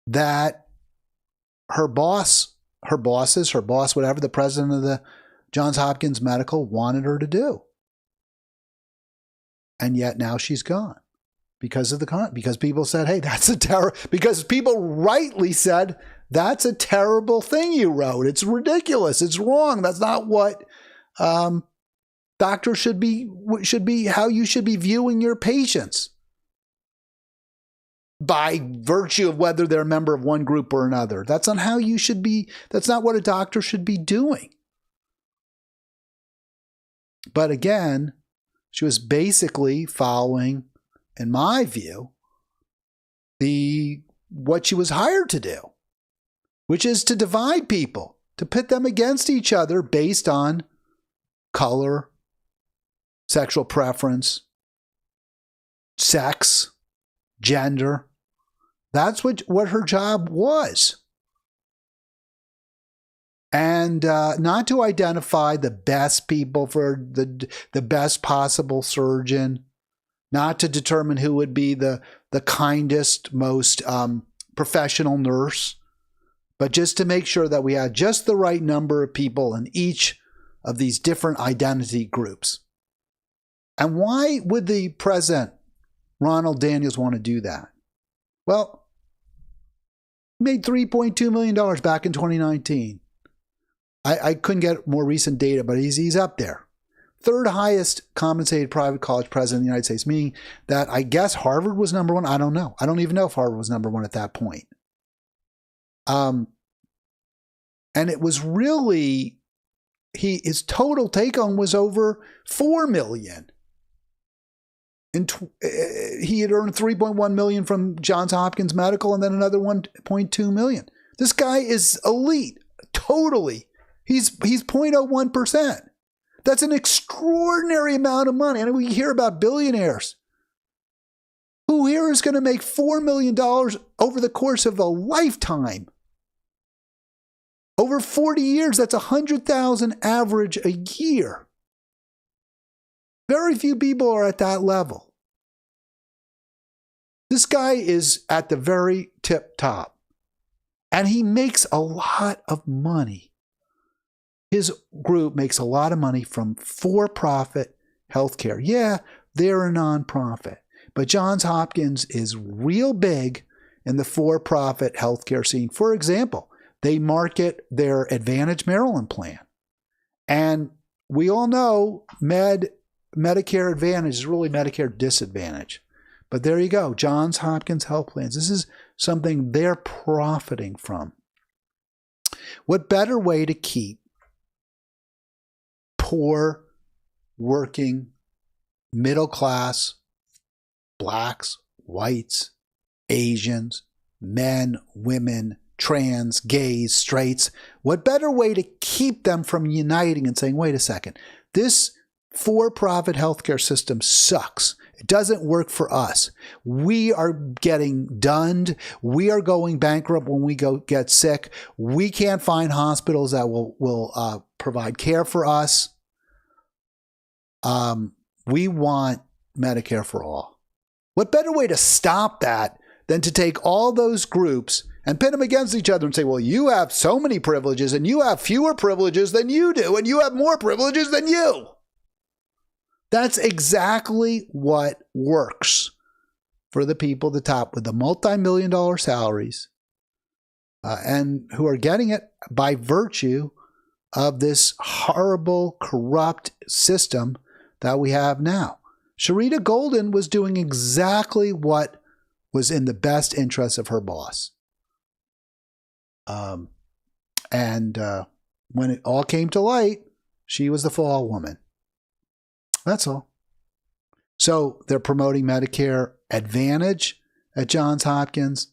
that her boss, whatever, the president of the Johns Hopkins Medical wanted her to do. And yet now she's gone because people said, hey, because people rightly said, that's a terrible thing you wrote. It's ridiculous. It's wrong. That's not what doctors should be how you should be viewing your patients by virtue of whether they're a member of one group or another. That's not how you should be. That's not what a doctor should be doing. But again, she was basically following, in my view, what she was hired to do, which is to divide people, to pit them against each other based on color, sexual preference, sex, gender. That's what her job was. And not to identify the best people for the best possible surgeon, not to determine who would be the kindest, most professional nurse, but just to make sure that we had just the right number of people in each of these different identity groups. And why would the president, Ronald Daniels, want to do that? Well, he made $3.2 million back in 2019. I couldn't get more recent data, but he's up there. Third highest compensated private college president in the United States, meaning that I guess Harvard was number one. I don't know. I don't even know if Harvard was number one at that point. And it was really, his total take home was over $4 million. He had earned $3.1 million from Johns Hopkins Medical and then another $1.2 million. This guy is elite, totally. He's 0.01%. That's an extraordinary amount of money. And we hear about billionaires. Who here is going to make $4 million over the course of a lifetime? Over 40 years, that's $100,000 average a year. Very few people are at that level. This guy is at the very tip top. And he makes a lot of money. His group makes a lot of money from for-profit healthcare. Yeah, they're a nonprofit. But Johns Hopkins is real big in the for-profit healthcare scene. For example, they market their Advantage Maryland plan. And we all know Medicare Advantage is really Medicare Disadvantage. But there you go, Johns Hopkins Health Plans. This is something they're profiting from. What better way to keep poor, working, middle class, blacks, whites, Asians, men, women, trans, gays, straights, what better way to keep them from uniting and saying, wait a second, this for-profit healthcare system sucks. It doesn't work for us. We are getting dunned. We are going bankrupt when we get sick. We can't find hospitals that will provide care for us. We want Medicare for all. What better way to stop that than to take all those groups and pit them against each other and say, well, you have so many privileges and you have fewer privileges than you do and you have more privileges than you. That's exactly what works for the people at the top with the multi-million-dollar salaries and who are getting it by virtue of this horrible, corrupt system that we have now. Sharita Golden was doing exactly what was in the best interest of her boss. And when it all came to light, she was the fall woman. That's all. So they're promoting Medicare Advantage at Johns Hopkins.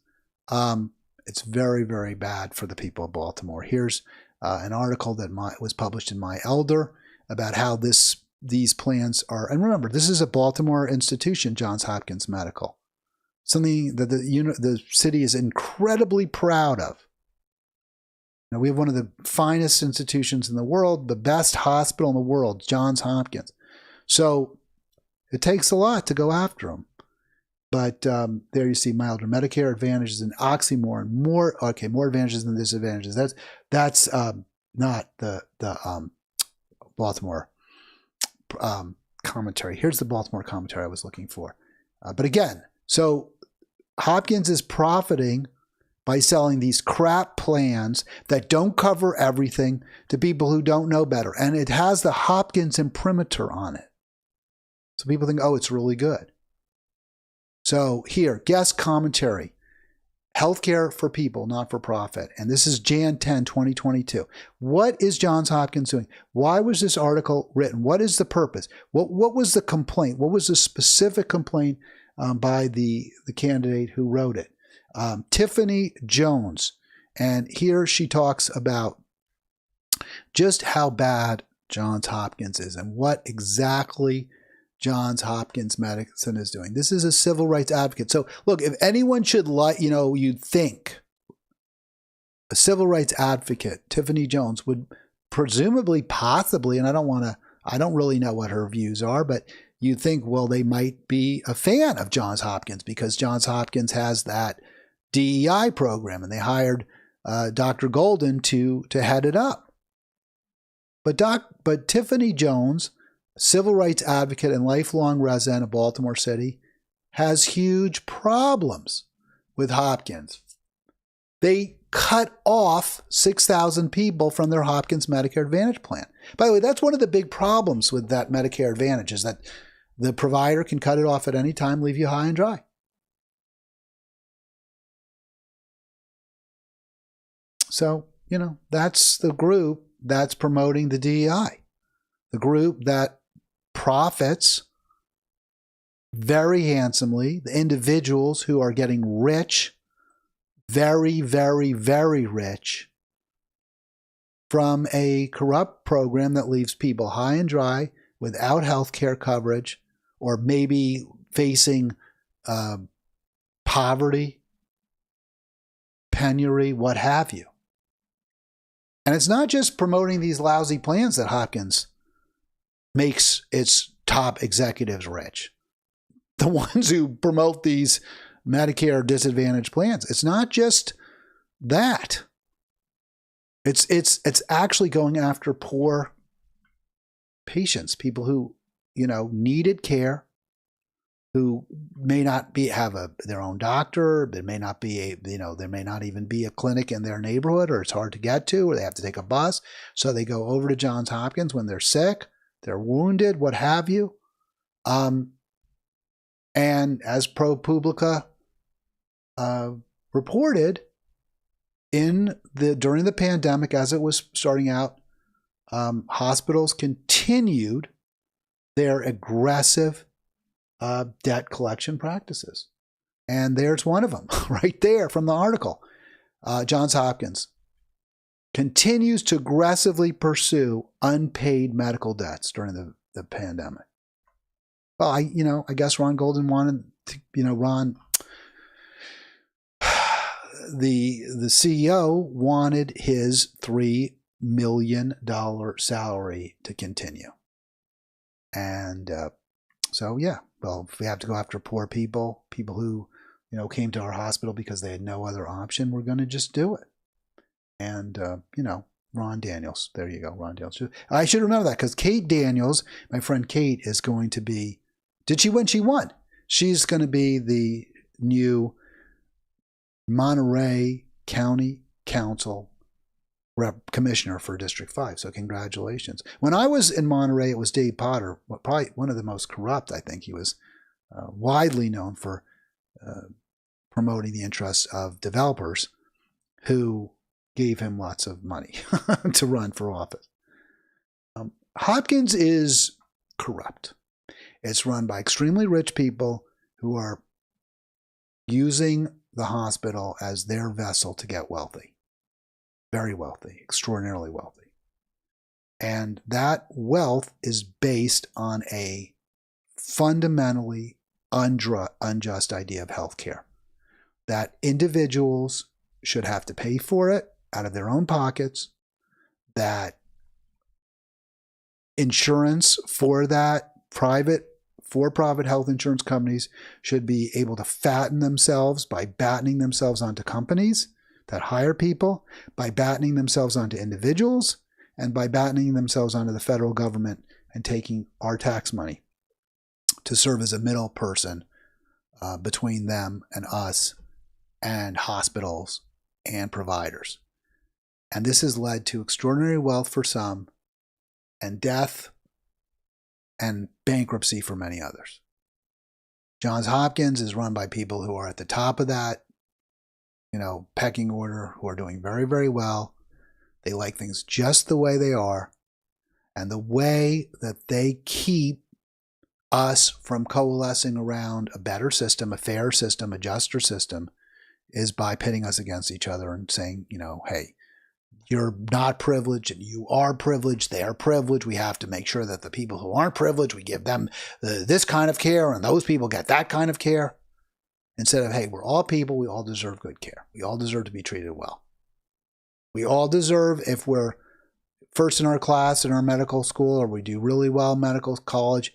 It's very, very bad for the people of Baltimore. Here's an article that was published in My Elder about how these plans are. And remember, this is a Baltimore institution, Johns Hopkins Medical. Something that the city is incredibly proud of. Now, we have one of the finest institutions in the world, the best hospital in the world, Johns Hopkins. So it takes a lot to go after them. But there you see milder Medicare advantages and oxymoron. More advantages than disadvantages. That's not the Baltimore commentary. Here's the Baltimore commentary I was looking for. But again, so Hopkins is profiting by selling these crap plans that don't cover everything to people who don't know better. And it has the Hopkins imprimatur on it. So people think, oh, it's really good. So here, guest commentary. Healthcare for people, not for profit. And this is Jan 10, 2022. What is Johns Hopkins doing? Why was this article written? What is the purpose? What was the complaint? What was the specific complaint by the candidate who wrote it? Tiffany Jones. And here she talks about just how bad Johns Hopkins is and what exactly Johns Hopkins Medicine is doing. This is a civil rights advocate. So look, if anyone should you'd think a civil rights advocate, Tiffany Jones, would presumably, possibly, and I don't really know what her views are, but you'd think, well, they might be a fan of Johns Hopkins because Johns Hopkins has that DEI program and they hired Dr. Golden to head it up. But Tiffany Jones, civil rights advocate and lifelong resident of Baltimore City, has huge problems with Hopkins. They cut off 6,000 people from their Hopkins Medicare Advantage plan. By the way, that's one of the big problems with that Medicare Advantage is that the provider can cut it off at any time, leave you high and dry. So, that's the group that's promoting the DEI. The group that profits very handsomely, the individuals who are getting rich, very, very, very rich, from a corrupt program that leaves people high and dry without health care coverage or maybe facing poverty, penury, what have you. And it's not just promoting these lousy plans that Hopkins makes its top executives rich. The ones who promote these Medicare disadvantage plans. It's not just that. It's actually going after poor patients, people who, needed care, who may not have their own doctor. There may not be there may not even be a clinic in their neighborhood, or it's hard to get to, or they have to take a bus. So they go over to Johns Hopkins when they're sick, they're wounded, what have you. And as ProPublica reported, during the pandemic, as it was starting out, hospitals continued their aggressive debt collection practices. And there's one of them right there from the article. Johns Hopkins continues to aggressively pursue unpaid medical debts during the pandemic. Well, I guess Ron Golden wanted to, the CEO wanted his $3 million salary to continue. And so, yeah, well, if we have to go after poor people who, came to our hospital because they had no other option, we're going to just do it. And, Ron Daniels, there you go, Ron Daniels. I should remember that because Kate Daniels, my friend Kate, is going to be, did she win? She won. She's going to be the new Monterey County Council commissioner for District 5. So congratulations. When I was in Monterey, it was Dave Potter, probably one of the most corrupt. I think he was widely known for promoting the interests of developers who gave him lots of money to run for office. Hopkins is corrupt. It's run by extremely rich people who are using the hospital as their vessel to get wealthy. Very wealthy, extraordinarily wealthy. And that wealth is based on a fundamentally unjust idea of healthcare. That individuals should have to pay for it out of their own pockets, that insurance for that private for-profit health insurance companies should be able to fatten themselves by battening themselves onto companies that hire people, by battening themselves onto individuals, and by battening themselves onto the federal government and taking our tax money to serve as a middle person between them and us and hospitals and providers. And this has led to extraordinary wealth for some and death and bankruptcy for many others. Johns Hopkins is run by people who are at the top of that, pecking order, who are doing very, very well. They like things just the way they are. And the way that they keep us from coalescing around a better system, a fair system, a juster system, is by pitting us against each other and saying, hey, you're not privileged and you are privileged, they're privileged. We have to make sure that the people who aren't privileged, we give them this kind of care and those people get that kind of care. Instead of, hey, we're all people, we all deserve good care. We all deserve to be treated well. We all deserve, if we're first in our class in our medical school or we do really well in medical college,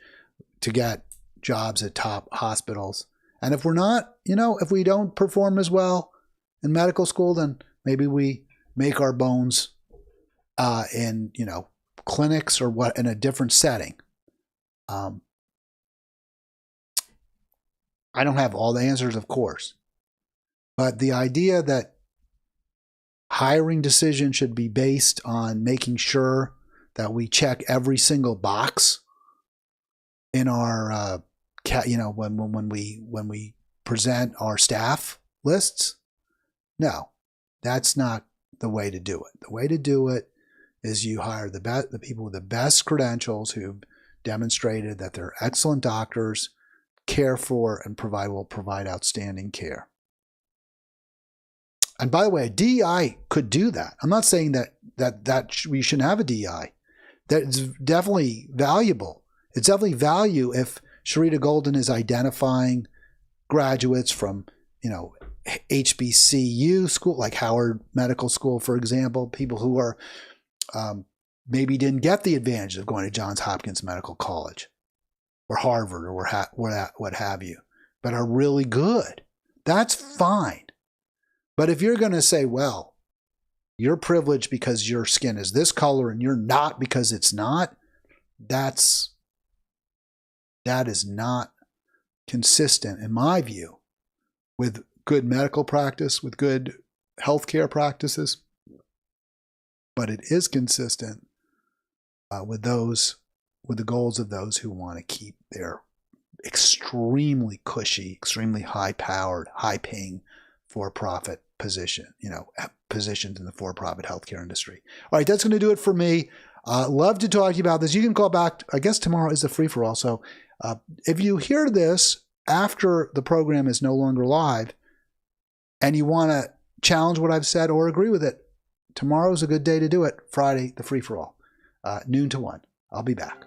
to get jobs at top hospitals. And if we're not, if we don't perform as well in medical school, then maybe we make our bones in, clinics or what, in a different setting. I don't have all the answers, of course, but the idea that hiring decisions should be based on making sure that we check every single box in our, when we present our staff lists, no, that's not the way to do it. The way to do it is you hire the people with the best credentials who've demonstrated that they're excellent doctors, care for and will provide outstanding care. And by the way, a DEI could do that. I'm not saying that we shouldn't have a DEI. That's definitely valuable. It's definitely value if Sharita Golden is identifying graduates from, HBCU school, like Howard Medical School, for example, people who are maybe didn't get the advantage of going to Johns Hopkins Medical College or Harvard or what have you, but are really good. That's fine. But if you're going to say, well, you're privileged because your skin is this color and you're not because it's not, that is not consistent, in my view, with good medical practice, with good healthcare practices. But it is consistent with the goals of those who want to keep their extremely cushy, extremely high-powered, high-paying for-profit positions in the for-profit healthcare industry. All right, that's going to do it for me. Love to talk to you about this. You can call back. I guess tomorrow is the free-for-all. So if you hear this after the program is no longer live and you want to challenge what I've said or agree with it, tomorrow's a good day to do it. Friday, the free-for-all, noon to 1. I'll be back.